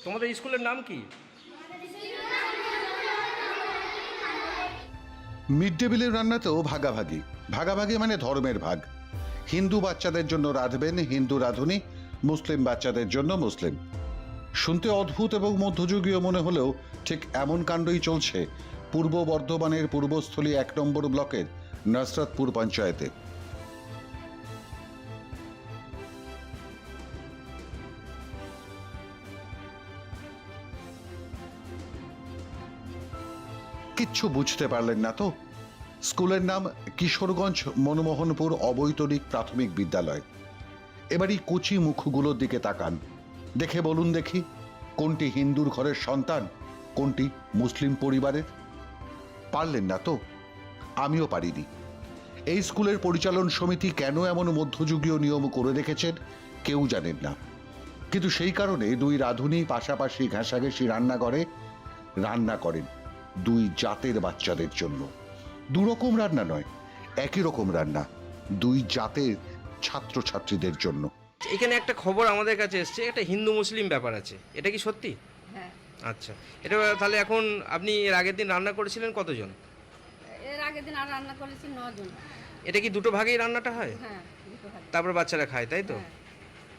তোমাদের স্কুলের নাম কি? মিড ডে মিলের রান্নাতেও ভাগাভাগি। ভাগাভাগি মানে ধর্মের ভাগ। হিন্দু বাচ্চাদের জন্য রাঁধবেন হিন্দু রাঁধুনি, মুসলিম বাচ্চাদের জন্য মুসলিম। শুনতে অদ্ভুত এবং মধ্যযুগীয় মনে হলেও ঠিক এমন কাণ্ডই চলছে পূর্ব বর্ধমানের পূর্বস্থলী 1 নম্বর ব্লকের নসরতপুর পঞ্চায়েতে। কিচ্ছু বুঝতে পারলেন না তো? স্কুলের নাম কিশোরগঞ্জ মনমোহনপুর অবৈতনিক প্রাথমিক বিদ্যালয়। এবারই কচি মুখগুলোর দিকে তাকান, দেখে বলুন দেখি কোনটি হিন্দুর ঘরের সন্তান, কোনটি মুসলিম পরিবারের। পারলেন না তো? আমিও পারিনি। এই স্কুলের পরিচালন সমিতি কেন এমন মধ্যযুগীয় নিয়ম করে রেখেছেন কেউ জানেন না, কিন্তু সেই কারণে দুই রাঁধুনি পাশাপাশি ঘেঁষাঘেঁষি রান্নাঘরে রান্না করেন দুই জাতের বাচ্চাদের জন্য। দুরকম রান্না নয়, একই রকম রান্না দুই জাতের ছাত্রছাত্রীদের জন্য। এখানে একটা খবর আমাদের কাছে এসছে, একটা হিন্দু মুসলিম ব্যাপার আছে, এটা কি সত্যি? হ্যাঁ, আচ্ছা, এটা তাহলে এখন আপনি এর আগের দিন রান্না করেছিলেন কতজন? এর আগের দিন আর রান্না করেছি 9 জন। এটা কি দুটো ভাগেই রান্নাটা হয়? হ্যাঁ, দুটো ভাগে। তারপর বাচ্চারা খায়, তাই তো? হ্যাঁ।